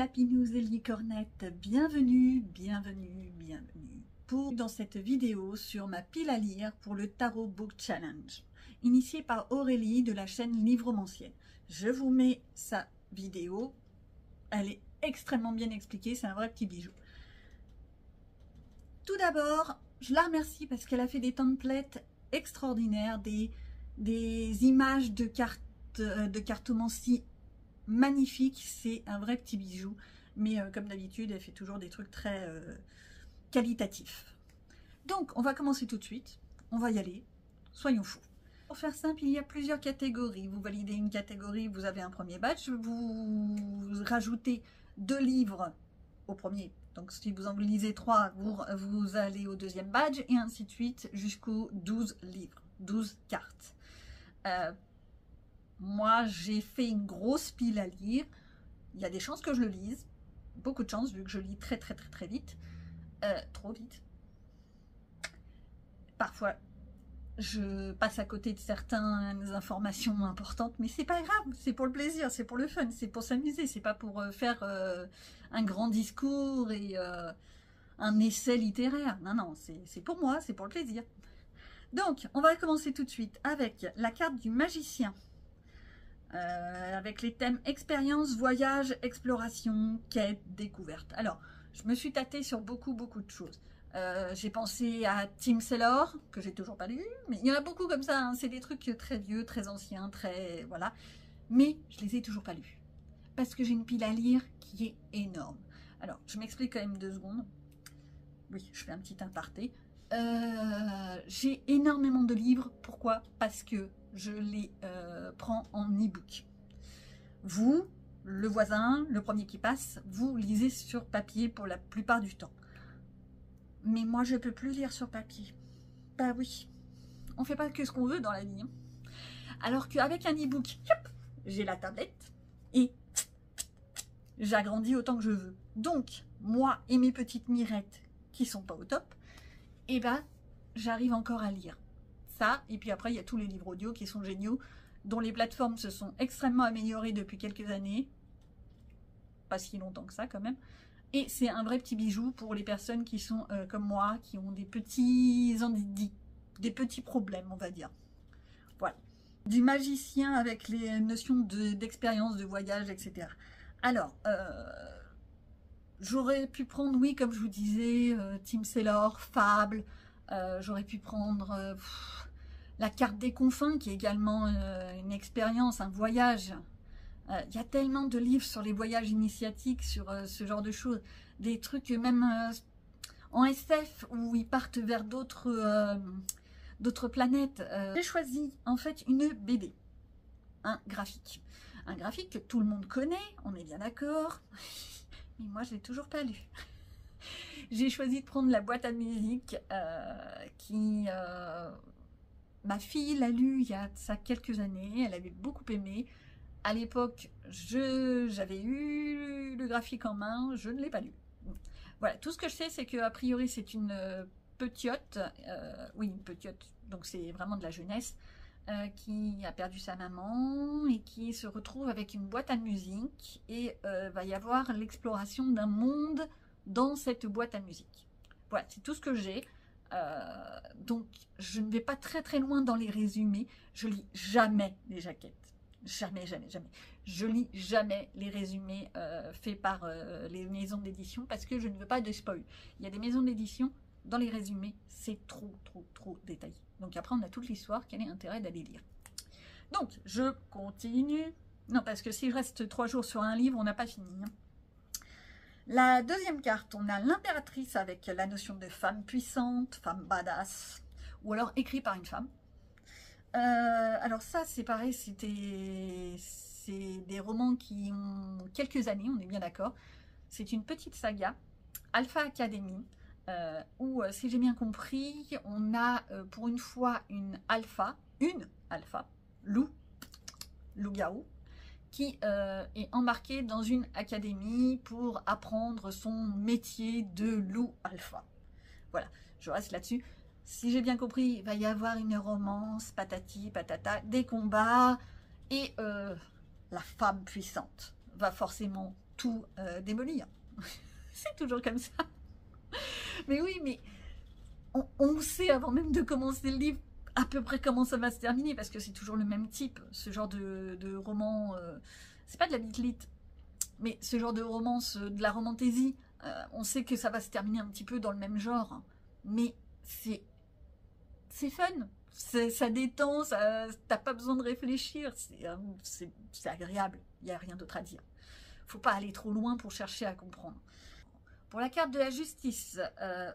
Lapinous et Licornette, bienvenue, bienvenue, bienvenue dans cette vidéo sur ma pile à lire pour le Tarot Book Challenge, initié par Aurélie de la chaîne Livromancienne. Je vous mets sa vidéo, elle est extrêmement bien expliquée, c'est un vrai petit bijou. Tout d'abord, je la remercie parce qu'elle a fait des templates extraordinaires, des images de cartomancie magnifiques, c'est un vrai petit bijou. Mais comme d'habitude, elle fait toujours des trucs très qualitatifs. Donc, on va commencer tout de suite. On va y aller. Soyons fous. Pour faire simple, il y a plusieurs catégories. Vous validez une catégorie, vous avez un premier badge. Vous rajoutez 2 livres au premier. Donc, si vous en lisez 3, vous allez au deuxième badge. Et ainsi de suite jusqu'aux 12 livres, 12 cartes. Moi, j'ai fait une grosse pile à lire. Il y a des chances que je le lise. Beaucoup de chance, vu que je lis très vite. Trop vite. Parfois, je passe à côté de certaines informations importantes, mais c'est pas grave, c'est pour le plaisir, c'est pour le fun, c'est pour s'amuser, c'est pas pour faire un grand discours et un essai littéraire. Non, non, c'est pour moi, c'est pour le plaisir. Donc, on va commencer tout de suite avec la carte du magicien. Avec les thèmes expérience, voyage, exploration, quête, découverte. Alors, je me suis tâtée sur beaucoup de choses. J'ai pensé à Tim Saylor, que j'ai toujours pas lu, mais il y en a beaucoup comme ça, hein. C'est des trucs très vieux, très anciens, très... voilà. Mais je les ai toujours pas lus. Parce que j'ai une pile à lire qui est énorme. Alors, je m'explique quand même 2 secondes. Oui, je fais un petit aparté. J'ai énormément de livres. Pourquoi? Parce que je les prends en e-book. Vous, le voisin, le premier qui passe, vous lisez sur papier pour la plupart du temps. Mais moi, je ne peux plus lire sur papier. Bah oui, on ne fait pas que ce qu'on veut dans la vie. Hein. Alors qu'avec un e-book, j'ai la tablette et j'agrandis autant que je veux. Donc, moi et mes petites mirettes qui sont pas au top, et ben, j'arrive encore à lire. Ça, et puis après, il y a tous les livres audio qui sont géniaux, dont les plateformes se sont extrêmement améliorées depuis quelques années. Pas si longtemps que ça, quand même. Et c'est un vrai petit bijou pour les personnes qui sont comme moi, qui ont des petits problèmes, on va dire. Voilà. Du magicien avec les notions d'expérience, de voyage, etc. Alors, j'aurais pu prendre, oui, comme je vous disais, Tim Saylor, Fable. J'aurais pu prendre la carte des confins, qui est également une expérience, un voyage. Il y a tellement de livres sur les voyages initiatiques, sur ce genre de choses. Des trucs même en SF, où ils partent vers d'autres planètes. J'ai choisi en fait une BD, un graphique. Un graphique que tout le monde connaît, on est bien d'accord. Mais moi, je l'ai toujours pas lu. J'ai choisi de prendre la boîte à musique qui... ma fille l'a lu il y a ça quelques années, elle avait beaucoup aimé. À l'époque, j'avais eu le graphique en main, je ne l'ai pas lu. Voilà, tout ce que je sais, c'est qu'a priori, c'est une petiote, oui, une petiote, donc c'est vraiment de la jeunesse, qui a perdu sa maman et qui se retrouve avec une boîte à musique et va y avoir l'exploration d'un monde dans cette boîte à musique. Voilà, c'est tout ce que j'ai. Donc, je ne vais pas très loin dans les résumés. Je lis jamais les jaquettes. Jamais. Je lis jamais les résumés faits par les maisons d'édition parce que je ne veux pas de spoil. Il y a des maisons d'édition, dans les résumés, c'est trop détaillé. Donc après, on a toute l'histoire, quel est l'intérêt d'aller lire? Donc, je continue. Non, parce que si je reste 3 jours sur un livre, on n'a pas fini. Hein. La deuxième carte, on a l'impératrice avec la notion de femme puissante, femme badass, ou alors écrit par une femme. Alors ça, c'est pareil, c'est des romans qui ont quelques années, on est bien d'accord. C'est une petite saga, Alpha Academy, où, si j'ai bien compris, on a pour une fois une alpha, loup-garou, qui est embarquée dans une académie pour apprendre son métier de loup alpha. Voilà, je reste là-dessus. Si j'ai bien compris, il va y avoir une romance, patati, patata, des combats, et la femme puissante va forcément tout démolir. C'est toujours comme ça. Mais oui, mais on sait avant même de commencer le livre à peu près comment ça va se terminer, parce que c'est toujours le même type, ce genre de roman, c'est pas de la bitlite, mais ce genre de romance, de la romantaisie, on sait que ça va se terminer un petit peu dans le même genre, mais c'est fun, ça détend, t'as pas besoin de réfléchir, c'est agréable, il n'y a rien d'autre à dire. Faut pas aller trop loin pour chercher à comprendre. Pour la carte de la justice,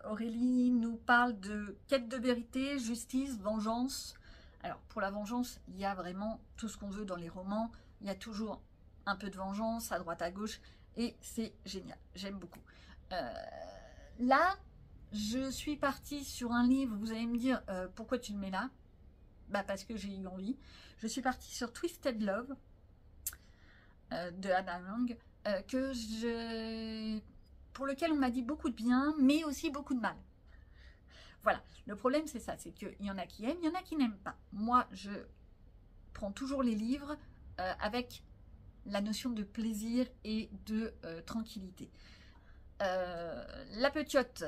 Aurélie nous parle de quête de vérité, justice, vengeance. Alors, pour la vengeance, il y a vraiment tout ce qu'on veut dans les romans. Il y a toujours un peu de vengeance à droite, à gauche, et c'est génial. J'aime beaucoup. Là, je suis partie sur un livre, vous allez me dire, pourquoi tu le mets là? Bah, parce que j'ai eu envie. Je suis partie sur Twisted Love, de Hannah Long, pour lequel on m'a dit beaucoup de bien, mais aussi beaucoup de mal. Voilà, le problème c'est ça, c'est qu'il y en a qui aiment, il y en a qui n'aiment pas. Moi, je prends toujours les livres avec la notion de plaisir et de tranquillité. La petite,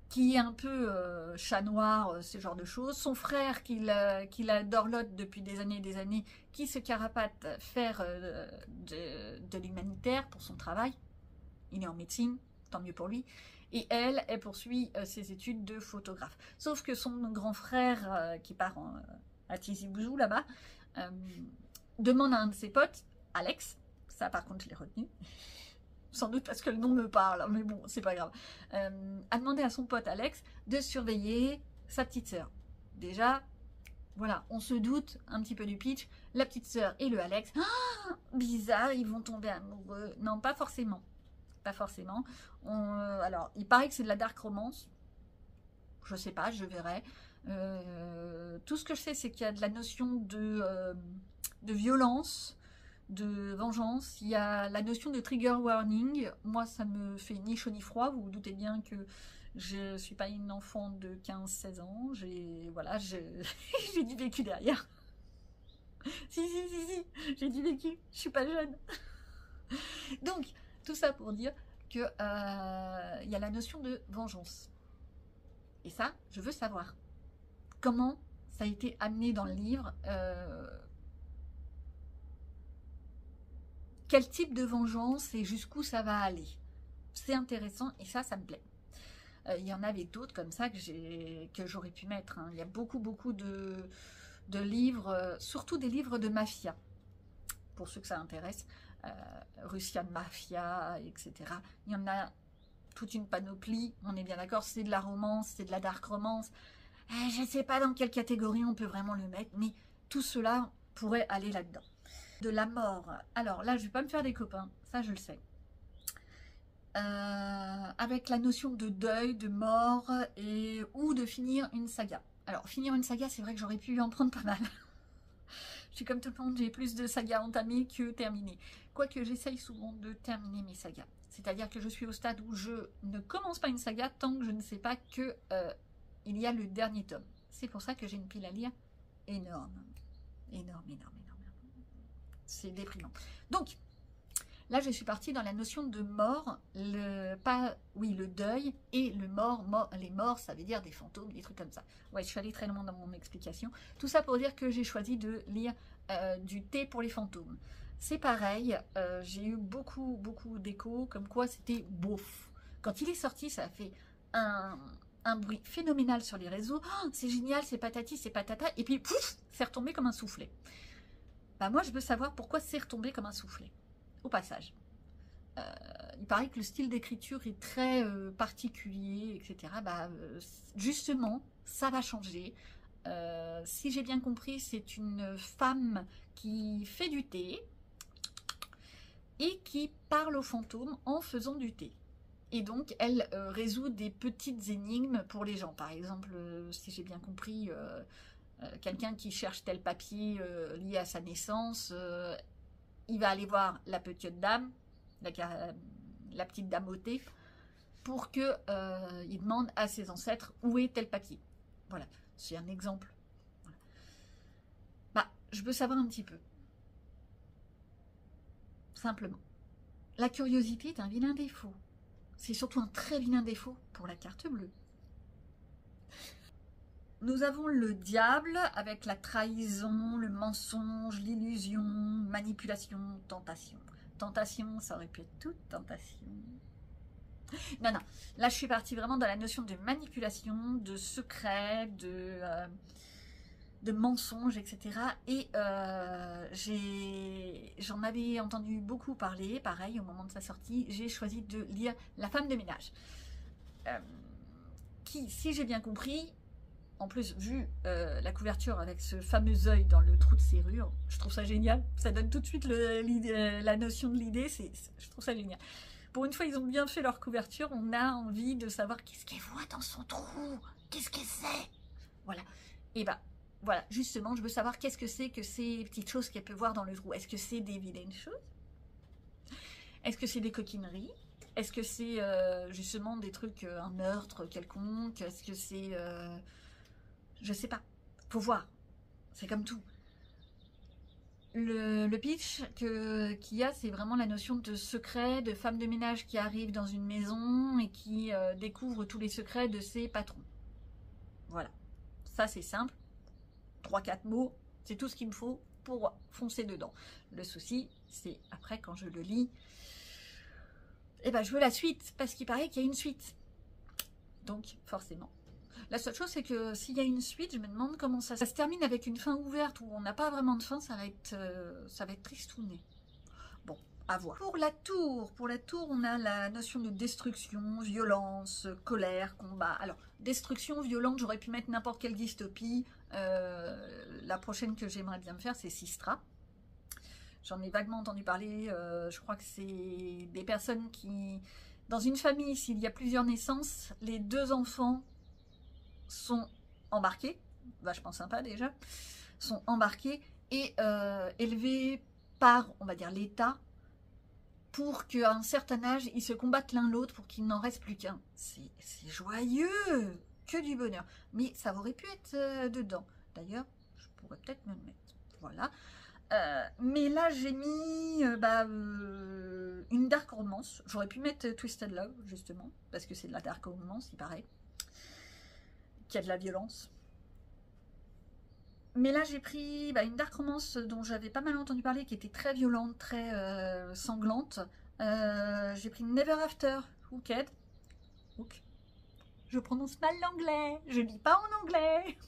qui est un peu chat noir, ce genre de choses, son frère qui la dorlote depuis des années, qui se carapate faire de l'humanitaire pour son travail. Il est en médecine, tant mieux pour lui. Et elle poursuit ses études de photographe. Sauf que son grand frère, qui part à Tizi Ouzou là-bas, demande à un de ses potes, Alex, ça par contre je l'ai retenu, sans doute parce que le nom me parle, mais bon, c'est pas grave, a demandé à son pote Alex de surveiller sa petite sœur. Déjà, voilà, on se doute un petit peu du pitch, la petite sœur et le Alex, bizarre, ils vont tomber amoureux. Non, pas forcément. Pas forcément. Alors, il paraît que c'est de la dark romance. Je sais pas, je verrai. Tout ce que je sais, c'est qu'il y a de la notion de violence, de vengeance. Il y a la notion de trigger warning. Moi, ça me fait ni chaud ni froid. Vous vous doutez bien que je suis pas une enfant de 15-16 ans. Voilà, j'ai du vécu derrière. Si, j'ai du vécu. Je suis pas jeune. Donc, tout ça pour dire qu'il y a la notion de vengeance. Et ça, je veux savoir comment ça a été amené dans le livre. Quel type de vengeance et jusqu'où ça va aller. C'est intéressant et ça me plaît. Il y en avait d'autres comme ça que j'aurais pu mettre. Hein. Il y a beaucoup de livres, surtout des livres de mafia, pour ceux que ça intéresse. Russian Mafia, etc. Il y en a toute une panoplie, on est bien d'accord, c'est de la romance, c'est de la dark romance. Je ne sais pas dans quelle catégorie on peut vraiment le mettre, mais tout cela pourrait aller là-dedans. De la mort. Alors là, je ne vais pas me faire des copains, ça je le sais. Avec la notion de deuil, de mort, ou de finir une saga. Alors, finir une saga, c'est vrai que j'aurais pu en prendre pas mal. Je suis comme tout le monde, j'ai plus de sagas entamées que terminées. Quoique j'essaye souvent de terminer mes sagas. C'est-à-dire que je suis au stade où je ne commence pas une saga tant que je ne sais pas qu'il y a le dernier tome. C'est pour ça que j'ai une pile à lire énorme. Énorme. C'est déprimant. Donc, là je suis partie dans la notion de mort, le deuil, et les morts, ça veut dire des fantômes, des trucs comme ça. Ouais, je suis allée très loin dans mon explication. Tout ça pour dire que j'ai choisi de lire du thé pour les fantômes. C'est pareil, j'ai eu beaucoup d'échos, comme quoi c'était bof. Quand il est sorti, ça a fait un bruit phénoménal sur les réseaux. Oh, c'est génial, c'est patati, c'est patata, et puis pouf, c'est retombé comme un soufflet. Bah moi, je veux savoir pourquoi c'est retombé comme un soufflet. Au passage. Il paraît que le style d'écriture est très particulier, etc. Justement, ça va changer. Si j'ai bien compris, c'est une femme qui fait du thé et qui parle aux fantômes en faisant du thé. Et donc, elle résout des petites énigmes pour les gens. Par exemple, si j'ai bien compris, quelqu'un qui cherche tel papier lié à sa naissance, il va aller voir la petite dame, la petite dame au thé, pour qu'il demande à ses ancêtres où est tel papier. Voilà, c'est un exemple. Voilà. Bah, je veux savoir un petit peu. Simplement. La curiosité est un vilain défaut. C'est surtout un très vilain défaut pour la carte bleue. Nous avons le diable avec la trahison, le mensonge, l'illusion, manipulation, tentation. Tentation, ça aurait pu être toute tentation. Non, non, là je suis partie vraiment dans la notion de manipulation, de secret, de mensonge, etc. Et j'en avais entendu beaucoup parler, pareil, au moment de sa sortie, j'ai choisi de lire La femme de ménage. Qui, si j'ai bien compris, en plus, vu la couverture avec ce fameux œil dans le trou de serrure, je trouve ça génial. Ça donne tout de suite la notion de l'idée, je trouve ça génial. Pour une fois, ils ont bien fait leur couverture, on a envie de savoir qu'est-ce qu'elle voit dans son trou, qu'est-ce que c'est. Voilà. Et bah, voilà, justement, je veux savoir qu'est-ce que c'est que ces petites choses qu'elle peut voir dans le trou. Est-ce que c'est des vilaines choses? Est-ce que c'est des coquineries? Est-ce que c'est justement des trucs, un meurtre quelconque? Est-ce que c'est... je sais pas, faut voir, c'est comme tout. Le pitch qu'il y a, c'est vraiment la notion de secret, de femme de ménage qui arrive dans une maison et qui découvre tous les secrets de ses patrons. Voilà, ça c'est simple, 3-4 mots, c'est tout ce qu'il me faut pour foncer dedans. Le souci, c'est après quand je le lis, eh ben, je veux la suite, parce qu'il paraît qu'il y a une suite. Donc forcément. La seule chose, c'est que s'il y a une suite, je me demande comment ça se termine avec une fin ouverte où on n'a pas vraiment de fin, ça va être tristouné. Bon, à voir. Pour la tour, on a la notion de destruction, violence, colère, combat. Alors, destruction, violente, j'aurais pu mettre n'importe quelle dystopie. La prochaine que j'aimerais bien me faire, c'est Sistra. J'en ai vaguement entendu parler. Je crois que c'est des personnes qui... Dans une famille, s'il y a plusieurs naissances, les 2 enfants sont embarqués, vachement sympa déjà, sont embarqués et élevés par, on va dire, l'État pour qu'à un certain âge, ils se combattent l'un l'autre pour qu'il n'en reste plus qu'un. C'est joyeux, que du bonheur. Mais ça aurait pu être dedans. D'ailleurs, je pourrais peut-être me le mettre. Voilà. Mais là, j'ai mis une dark romance. J'aurais pu mettre Twisted Love, justement, parce que c'est de la dark romance, il paraît. Qu'il y a de la violence. Mais là, j'ai pris une dark romance dont j'avais pas mal entendu parler, qui était très violente, très sanglante. J'ai pris Never After Hooked. Hook. Je prononce mal l'anglais, je lis pas en anglais.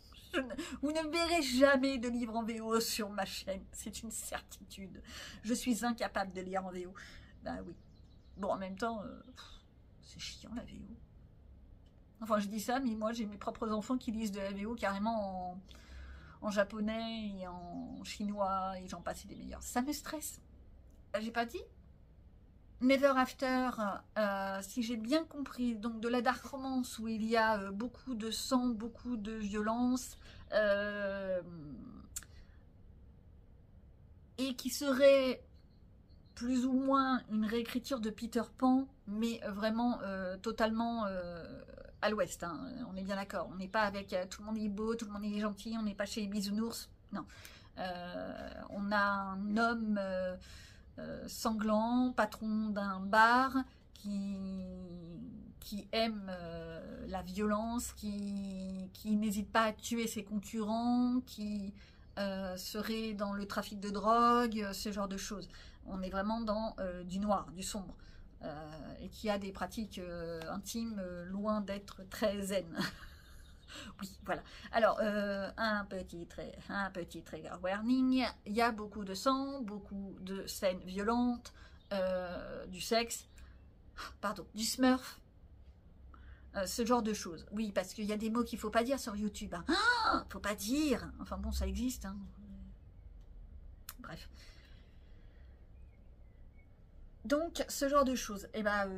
Vous ne verrez jamais de livre en VO sur ma chaîne, c'est une certitude. Je suis incapable de lire en VO. Ben oui. Bon, en même temps, c'est chiant la VO. Enfin, je dis ça, mais moi, j'ai mes propres enfants qui lisent de la VO carrément en japonais et en chinois, et j'en passe, c'est des meilleurs. Ça me stresse. J'ai pas dit Never After, si j'ai bien compris, donc de la dark romance où il y a beaucoup de sang, beaucoup de violence, et qui serait plus ou moins une réécriture de Peter Pan, mais vraiment totalement à l'ouest, hein. On est bien d'accord, on n'est pas avec tout le monde est beau, tout le monde est gentil, on n'est pas chez les bisounours, non. On a un homme sanglant, patron d'un bar, qui aime la violence, qui n'hésite pas à tuer ses concurrents, qui serait dans le trafic de drogue, ce genre de choses. On est vraiment dans du noir, du sombre, et qui a des pratiques intimes loin d'être très zen. Oui, voilà. Alors, un petit trigger warning. Il y a beaucoup de sang, beaucoup de scènes violentes, du sexe, pardon, du smurf, ce genre de choses. Oui, parce qu'il y a des mots qu'il ne faut pas dire sur YouTube. Hein. Ah, faut pas dire. Enfin bon, ça existe. Hein. Bref. Donc, ce genre de choses. Et ben,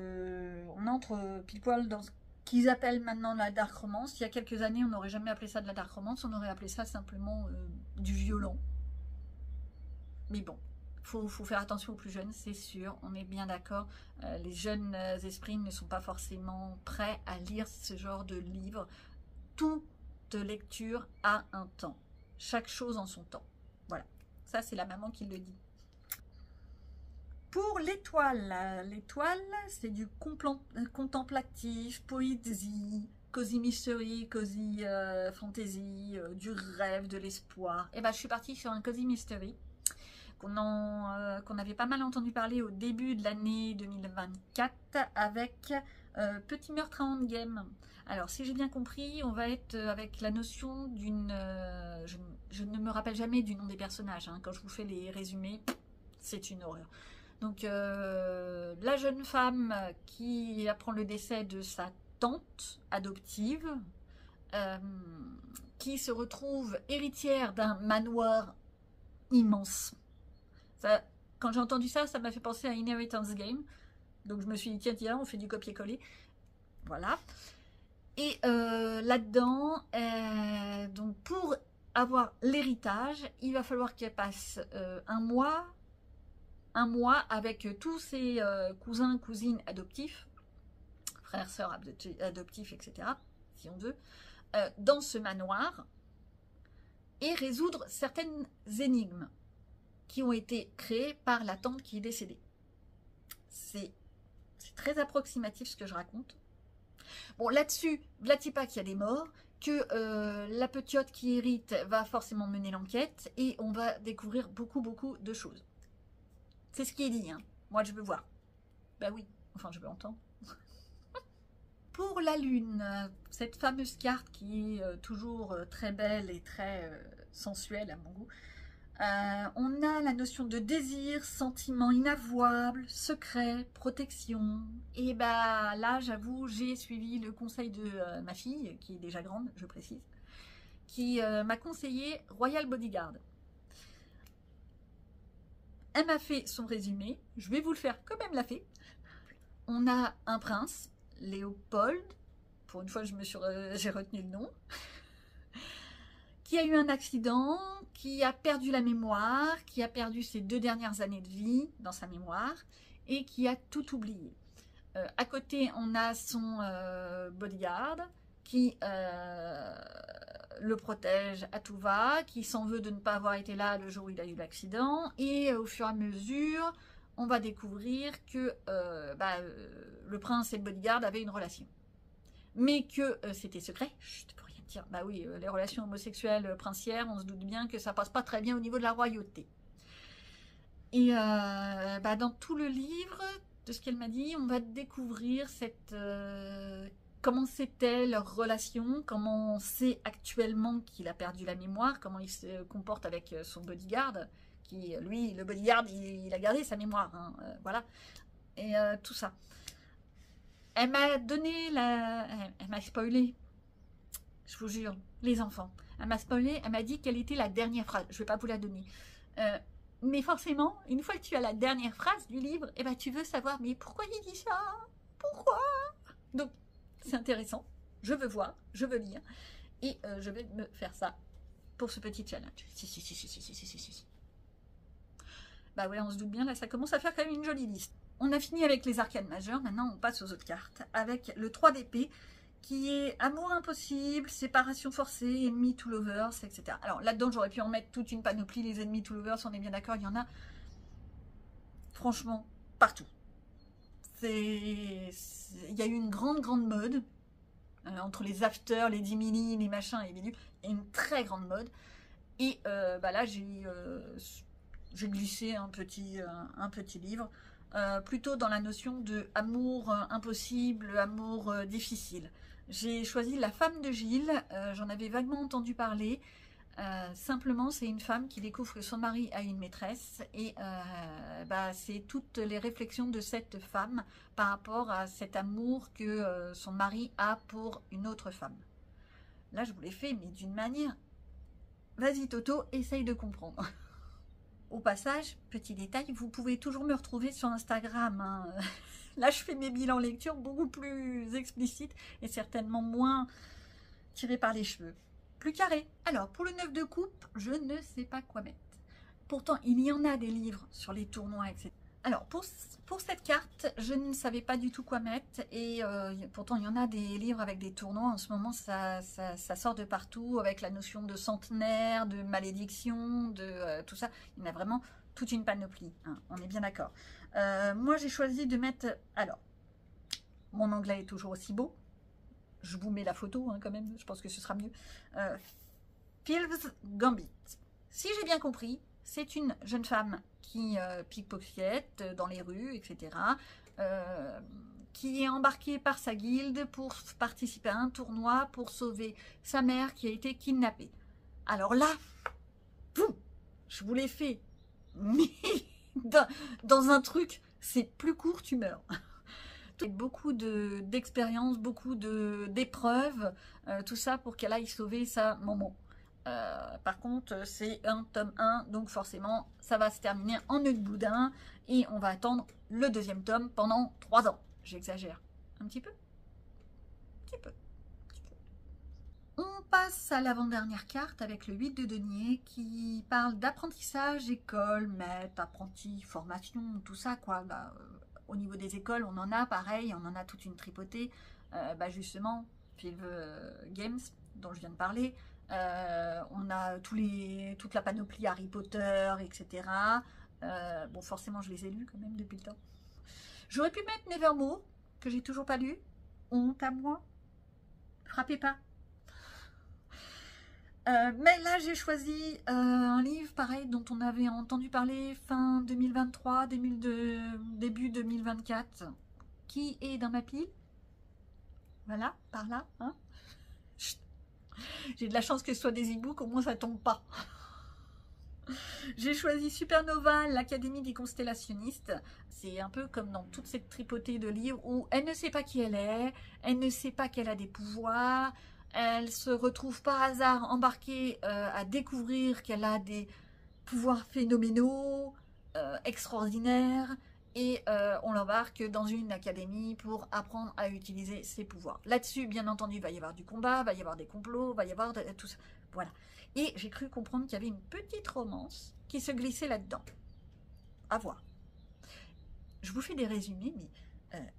on entre pile poil dans ce qu'ils appellent maintenant la dark romance. Il y a quelques années, on n'aurait jamais appelé ça de la dark romance, on aurait appelé ça simplement du violent. Mais bon, faut faire attention aux plus jeunes, c'est sûr, on est bien d'accord. Les jeunes esprits ne sont pas forcément prêts à lire ce genre de livre. Toute lecture a un temps. Chaque chose en son temps. Voilà, ça c'est la maman qui le dit. Pour l'étoile, c'est du contemplatif, poésie, cozy mystery, cozy fantasy, du rêve, de l'espoir. Et ben, je suis partie sur un cozy mystery qu'on avait pas mal entendu parler au début de l'année 2024 avec Petit meurtre à Endgame. Alors, si j'ai bien compris, on va être avec la notion d'une... je ne me rappelle jamais du nom des personnages, hein. Quand je vous fais les résumés, c'est une horreur. Donc, la jeune femme qui apprend le décès de sa tante adoptive, qui se retrouve héritière d'un manoir immense. Ça, quand j'ai entendu ça, ça m'a fait penser à Inheritance Game. Donc, je me suis dit, tiens, on fait du copier-coller. Voilà. Et là-dedans, donc pour avoir l'héritage, il va falloir qu'elle passe un mois avec tous ses cousins, cousines adoptifs, frères, sœurs adoptifs, etc., si on veut, dans ce manoir, et résoudre certaines énigmes qui ont été créées par la tante qui est décédée. C'est très approximatif ce que je raconte. Bon, là-dessus, ne dis pas qu'il y a des morts, que la petite qui hérite va forcément mener l'enquête, et on va découvrir beaucoup de choses. C'est ce qui est dit, hein. Moi je veux voir. Ben oui, enfin je veux entendre. Pour la lune, cette fameuse carte qui est toujours très belle et très sensuelle à mon goût, on a la notion de désir, sentiment inavouable, secret, protection. Et bah là, j'avoue, j'ai suivi le conseil de ma fille, qui est déjà grande, je précise, qui m'a conseillé Royal Bodyguard. Elle m'a fait son résumé, je vais vous le faire comme elle me l'a fait. On a un prince, Léopold, pour une fois j'ai retenu le nom, qui a eu un accident, qui a perdu la mémoire, qui a perdu ses 2 dernières années de vie dans sa mémoire et qui a tout oublié. À côté, on a son bodyguard qui le protège à tout va, qui s'en veut de ne pas avoir été là le jour où il a eu l'accident, et au fur et à mesure, on va découvrir que le prince et le bodyguard avaient une relation. Mais que c'était secret. Chut, pour rien dire. Bah oui, les relations homosexuelles princières, on se doute bien que ça passe pas très bien au niveau de la royauté. Et dans tout le livre, de ce qu'elle m'a dit, on va découvrir cette... comment c'était leur relation, comment on sait actuellement qu'il a perdu la mémoire, comment il se comporte avec son bodyguard, qui, lui, le bodyguard, il a gardé sa mémoire, hein, voilà, et tout ça. Elle m'a donné elle m'a spoilé, je vous jure, les enfants, elle m'a spoilé, elle m'a dit quelle était la dernière phrase, je ne vais pas vous la donner, mais forcément, une fois que tu as la dernière phrase du livre, eh ben, tu veux savoir, mais pourquoi il dit ça? Pourquoi? Donc, c'est intéressant, je veux voir, je veux lire, et je vais me faire ça pour ce petit challenge. Si. Bah ouais, on se doute bien, là ça commence à faire quand même une jolie liste. On a fini avec les arcanes majeures, maintenant on passe aux autres cartes, avec le 3 d'épée, qui est amour impossible, séparation forcée, ennemis to lovers, etc. Alors là-dedans, j'aurais pu en mettre toute une panoplie, les ennemis to lovers, on est bien d'accord, il y en a, franchement, partout. Il y a eu une grande mode, entre les afters, les dimini, les machins, les bidules, et une très grande mode. Et là, j'ai glissé un petit livre, plutôt dans la notion de amour impossible, amour difficile. J'ai choisi La femme de Gilles, j'en avais vaguement entendu parler. Simplement, c'est une femme qui découvre que son mari a une maîtresse et c'est toutes les réflexions de cette femme par rapport à cet amour que son mari a pour une autre femme. Là, je vous l'ai fait, mais d'une manière... Vas-y Toto, essaye de comprendre. Au passage, petit détail, vous pouvez toujours me retrouver sur Instagram, hein. Là, je fais mes bilans lecture beaucoup plus explicites et certainement moins tirés par les cheveux. Plus carré. Alors, pour le 9 de coupe, je ne sais pas quoi mettre. Pourtant, il y en a des livres sur les tournois, etc. Alors, pour cette carte, je ne savais pas du tout quoi mettre. Et pourtant, il y en a des livres avec des tournois. En ce moment, ça sort de partout avec la notion de centenaire, de malédiction, de tout ça. Il y en a vraiment toute une panoplie, hein, on est bien d'accord. Moi, j'ai choisi de mettre... Alors, mon anglais est toujours aussi beau. Je vous mets la photo, hein, quand même, je pense que ce sera mieux. Phil's Gambit. Si j'ai bien compris, c'est une jeune femme qui pickpocket dans les rues, etc., qui est embarquée par sa guilde pour participer à un tournoi pour sauver sa mère qui a été kidnappée. Alors là, boum, je vous l'ai fait, mais dans un truc, c'est plus court, tu meurs. Beaucoup d'expérience, beaucoup d'épreuves, tout ça pour qu'elle aille sauver sa maman. Par contre, c'est un tome 1, donc forcément, ça va se terminer en nœud de boudin et on va attendre le deuxième tome pendant 3 ans. J'exagère un petit peu. Un petit peu. On passe à l'avant-dernière carte avec le 8 de denier qui parle d'apprentissage, école, maître, apprenti, formation, tout ça quoi. Bah, au niveau des écoles, on en a pareil, on en a toute une tripotée. Bah justement, Phil Games, dont je viens de parler, on a toute la panoplie Harry Potter, etc. Bon, forcément, je les ai lus quand même depuis le temps. J'aurais pu mettre Nevermore, que j'ai toujours pas lu. Honte à moi. Frappez pas. Mais là, j'ai choisi un livre, pareil, dont on avait entendu parler fin 2023, début 2024, qui est dans ma pile. Voilà, par là. Hein. J'ai de la chance que ce soit des e-books, au moins ça tombe pas. J'ai choisi Supernova, l'Académie des constellationnistes. C'est un peu comme dans toute cette tripotée de livres où elle ne sait pas qui elle est, elle ne sait pas qu'elle a des pouvoirs, elle se retrouve par hasard embarquée à découvrir qu'elle a des pouvoirs phénoménaux, extraordinaires, et on l'embarque dans une académie pour apprendre à utiliser ses pouvoirs. Là-dessus, bien entendu, il va y avoir du combat, il va y avoir des complots, il va y avoir tout ça. Voilà. Et j'ai cru comprendre qu'il y avait une petite romance qui se glissait là-dedans. À voir. Je vous fais des résumés, mais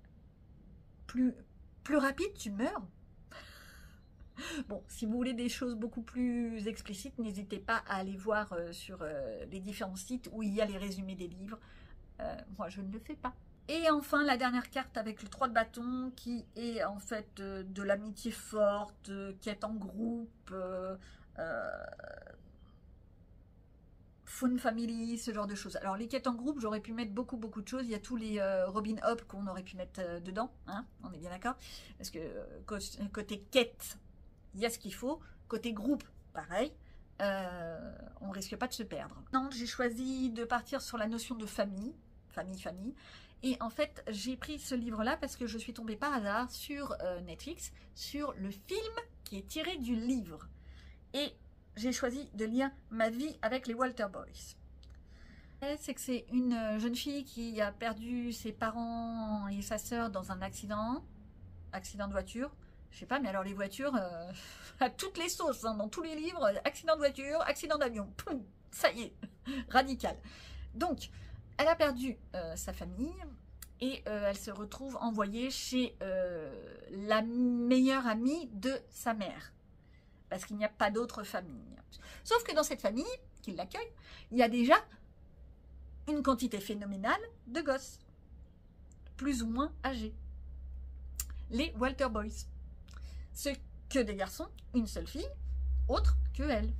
plus rapide, tu meurs. Bon, si vous voulez des choses beaucoup plus explicites, n'hésitez pas à aller voir sur les différents sites où il y a les résumés des livres. Moi, je ne le fais pas. Et enfin, la dernière carte avec le 3 de bâton, qui est en fait de l'amitié forte, qui est en groupe, Fun Family, ce genre de choses. Alors, les quêtes en groupe, j'aurais pu mettre beaucoup de choses. Il y a tous les Robin Hood qu'on aurait pu mettre dedans, hein, on est bien d'accord. Parce que côté quête, il y a ce qu'il faut. Côté groupe, pareil. On risque pas de se perdre. Non, j'ai choisi de partir sur la notion de famille. Famille. Et en fait, j'ai pris ce livre-là parce que je suis tombée par hasard sur Netflix, sur le film qui est tiré du livre. Et j'ai choisi de lire Ma vie avec les Walter Boys. C'est que c'est une jeune fille qui a perdu ses parents et sa sœur dans un accident de voiture. Je sais pas, mais alors les voitures, à toutes les sauces, hein, dans tous les livres, accident de voiture, accident d'avion, ça y est, radical. Donc, elle a perdu sa famille et elle se retrouve envoyée chez la meilleure amie de sa mère. Parce qu'il n'y a pas d'autre famille. Sauf que dans cette famille qui l'accueille, il y a déjà une quantité phénoménale de gosses, plus ou moins âgés. Les Walter Boys. Ce que des garçons, une seule fille, autre que elle.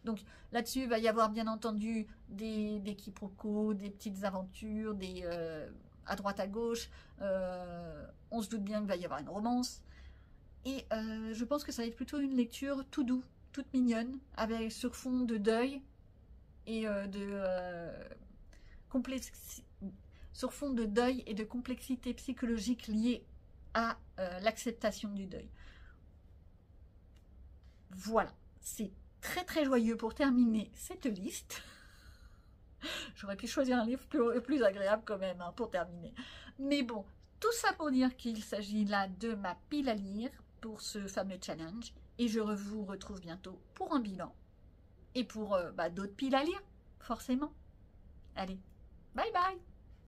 Donc là-dessus, il va y avoir bien entendu des quiproquos, des petites aventures, à droite à gauche. On se doute bien qu'il va y avoir une romance. Et je pense que ça va être plutôt une lecture tout doux, toute mignonne, avec sur fond de deuil et sur fond de deuil et de complexité psychologique liée à l'acceptation du deuil. Voilà, c'est très joyeux pour terminer cette liste. J'aurais pu choisir un livre plus agréable quand même hein, pour terminer. Mais bon, tout ça pour dire qu'il s'agit là de ma pile à lire pour ce fameux challenge. Et je vous retrouve bientôt pour un bilan. Et pour d'autres piles à lire, forcément. Allez, bye bye!